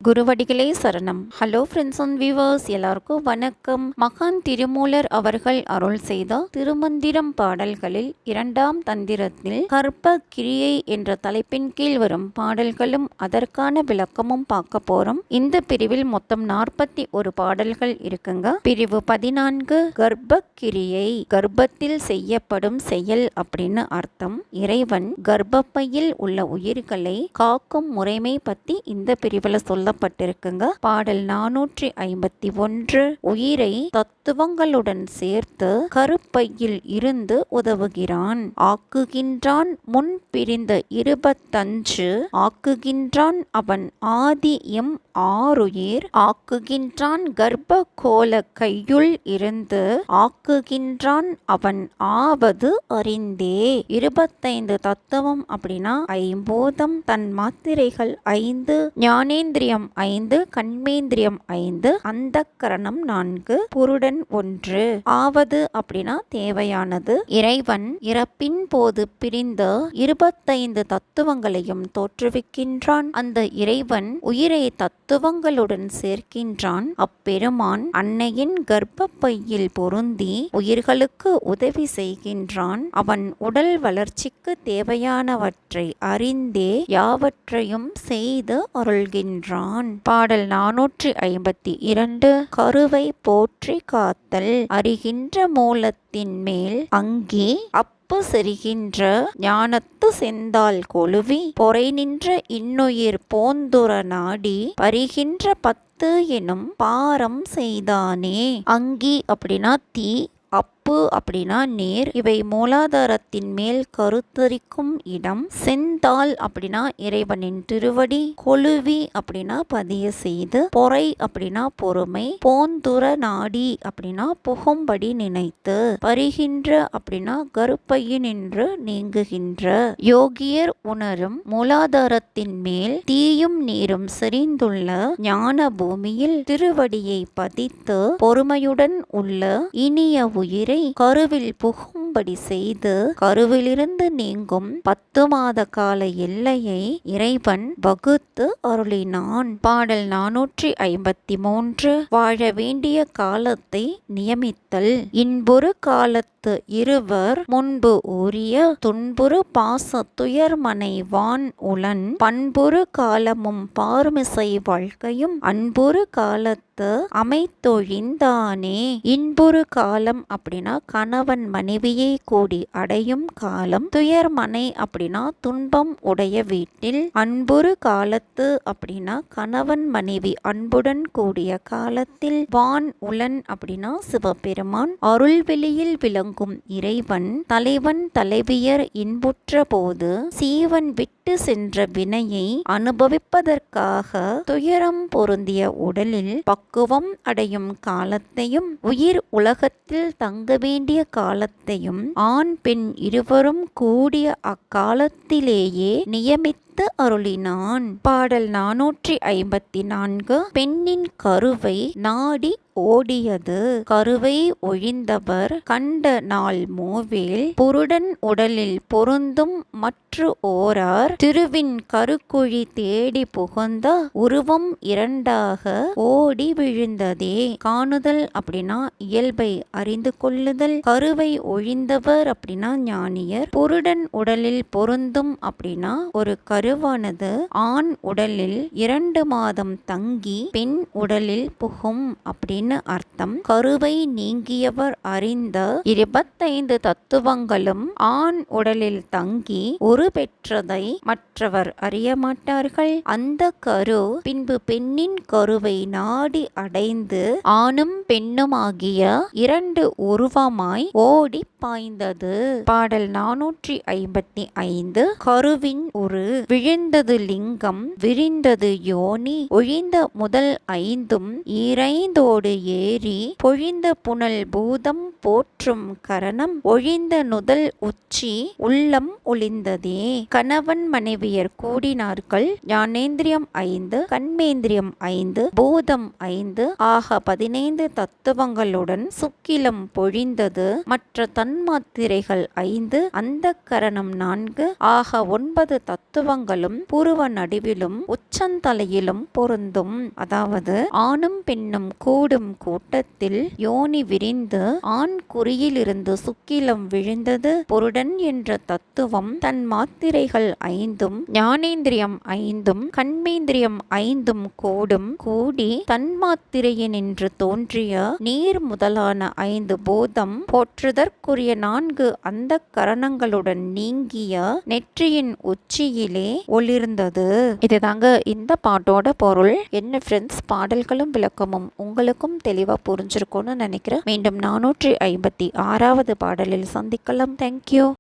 குருவடிகளே சரணம். Hello friends and viewers, எல்லாருக்கும் வணக்கம். மகான் திருமூலர் அவர்கள் அருள் செய்த திருமந்திரம் பாடல்களில் இரண்டாம் தந்திரத்தில் கர்ப்ப கிரியை என்ற தலைப்பின் கீழ் வரும் பாடல்களும் அதற்கான விளக்கமும் பார்க்க போறோம். இந்த பிரிவில் மொத்தம் 41 பாடல்கள் இருக்குங்க. பிரிவு 14 கர்ப்ப கிரியை, கர்ப்பத்தில் செய்யப்படும் செயல் அப்படின்னு அர்த்தம். இறைவன் கர்ப்பப்பையில் உள்ள உயிர்களை காக்கும் முறைமை பத்தி இந்த பிரிவில் சொல்லப்பட்டிருக்குங்க. பாடல் 451 உயிரை தத்துவங்களுடன் சேர்த்து கருப்பையில் இருந்து உதவுகிறான், ஆக்குகின்றான். முன் பிரிந்த 25 ஆக்குகின்றான் அவன் ஆதி எம் ஆருயிர், ஆக்குகின்றான் கர்ப்ப கோல கையுள் இருந்து, ஆக்குகின்றான் அவன் ஆவது அறிந்தே. 25 தத்துவம் அப்படின்னா ஐம்பூதம், தன் மாத்திரைகள் 5, ஞானேந்திரியம் 5, கண்மேந்திரியம் 5, அந்தக்கரணம் 4, புருடன் 1. ஆவது அப்படின்னா தேவையானது. இறைவன் இறப்பின் போது பிரிந்த 25 தத்துவங்களையும் தோற்றுவிக்கின்றான். அந்த இறைவன் உயிரை தத்துவங்களுடன் சேர்க்கின்றான். அப்பெருமான் அன்னையின் கர்ப்பப்பையில் பொருந்தி உயிர்களுக்கு உதவி செய்கின்றான். அவன் உடல் வளர்ச்சிக்கு தேவையானவற்றை அறிந்தே யாவற்றையும் செய்து அருள்கின்றான். பாடல் 452 கருவை போற்றி காத்தல், அறிகின்ற மூலத்தின் மேல் அங்கே செரிகின்ற ஞானத்து செந்தால் கொழுவி, பொறை நின்ற இன்னுயிர் போந்துர நாடி, பரிகின்ற 10 எனும் பாரம் செய்தானே. அங்கி அப்படின்னா தீ, அப்பு அப்படின்னா நேர். இவை மூலாதாரத்தின் மேல் கருத்தரிக்கும் இடம். செந்தால் அப்படின்னா இறைவனின் திருவடி. கொழுவி அப்படின்னா பதிய செய்து. பொறை அப்படின்னா பொறுமை. போந்துர நாடி அப்படின்னா புகும்படி நினைத்து. பரிகின்ற அப்படின்னா கருப்பையினின்று நீங்குகின்ற. யோகியர் உணரும் மூலாதாரத்தின் மேல் தீயும் நீரும் செறிந்துள்ள ஞான பூமியில் திருவடியை பதித்து பொறுமையுடன் உள்ள இனிய உயிரை கருவில் புகும்படி செய்து கருவிலிருந்து நீங்கும் 10 மாத கால எல்லையை இறைவன் வகுத்து அருளினான். பாடல் 453 வாழ வேண்டிய காலத்தை நியமித்தல், இன்புறு காலத்து இருவர் முன்பு ஊறிய துன்புறு பாச துயர்மனை வான் உளன், பண்புறு காலமும் பார்மிசை வாழ்க்கையும் அன்புறு காலத்து அமைத்தொழிந்தானே. இன்புறு காலம் அப்படின்னா கணவன் மனைவியை கூடி அடையும் காலம். துயர்மனை அப்படின்னா துன்பம் உடைய வீட்டில். அன்புறு காலத்து அப்படின்னா கணவன் மனைவி அன்புடன் கூடிய காலத்தில். வான் உளன் அப்படின்னா சிவபெருமான். அருள்வெளியில் விளங்கும் இறைவன் தலைவன் தலைவியர் இன்புற்ற போது சீவன் விட்டு சென்ற வினையை அனுபவிப்பதற்காக துயரம் பொருந்திய உடலில் பக்குவம் அடையும் காலத்தையும் உயிர் உலகத்தில் தங்க வேண்டிய காலத்தையும் ஆண் பெண் இருவரும் கூடிய அக்காலத்திலேயே நியமித்து அருளினான். பாடல் 454 பெண்ணின் கருவை நாடி ஓடியது, கருவை ஒழிந்தவர் கண்ட நாள் மூவேல், புருடன் உடலில் பொருந்தும் மற்ற ஓரார், திருவின் கருக்குழி தேடி புகுந்த உருவம் 2ஆக ஓடி விழுந்ததே. காணுதல் அப்படின்னா இயல்பை அறிந்து கொள்ளுதல். கருவை ஒழிந்தவர் அப்படின்னா ஞானியர். புருடன் உடலில் பொருந்தும் அப்படின்னா ஒரு கருவானது ஆண் உடலில் 2 மாதம் தங்கி பெண் உடலில் புகும் அப்படின்னு அர்த்தம். கருவை நீங்கியவர் அறிந்த 25 தத்துவங்களும் ஆண் உடலில் தங்கி உரு பெற்றதை மற்றவர் அறிய மாட்டார்கள். அந்த கரு பின்பு பெண்ணின் கருவை நாடி அடைந்து ஆணும் பெண்ணுமாகிய 2 உருவமாய் ஓடி பாய்ந்தது. பாடல் 455 கருவின் உரு விழுந்தது லிங்கம், விரிந்தது யோனி, ஒழிந்த முதல் 5ம் ஈரைந்தோடு ஏறி, பொழிந்த புனல் பூதம் போற்றும் கரணம், ஒழிந்த நுதல் உச்சி உள்ளம் ஒளிந்ததே. கணவன் மனைவியர் கூடினார்கள். ஞானேந்திரியம் 5, கண்மேந்திரியம் 5, பூதம் 5 ஆக 15 தத்துவங்களுடன் சுக்கிலம் பொழிந்தது. மற்ற தன்மாத்திரைகள் 5, அந்தக்கரணம் 4 ஆக 9 தத்துவங்கள் கரணங்களும் புருவ நடுவிலும் உச்சந்தலையிலும் பொருந்தும். அதாவது ஆணும் பெண்ணும் கூடும் கூட்டத்தில் யோனி விரிந்து ஆண் குறியிலிருந்து சுக்கிலம் விழுந்தது பொருடன் என்ற தத்துவம் தன் மாத்திரைகள் 5ம் ஞானேந்திரியம் 5ம் கண்மேந்திரியம் 5ம் கூடி தன்மாத்திரையினின்று தோன்றிய நீர் முதலான 5 போதம் போற்றுதற்குரிய 4 அந்த கரணங்களுடன் நீங்கிய நெற்றியின் உச்சியிலே ஒளிர்ந்தது. இதுதாங்க இந்த பாட்டோட பொருள். என்ன ஃப்ரெண்ட்ஸ், பாடல்களும் விளக்கமும் உங்களுக்கும் தெளிவா புரிஞ்சிருக்கும்னு நினைக்கிறேன். மீண்டும் 456வது பாடலில் சந்திக்கலாம். தேங்க்யூ.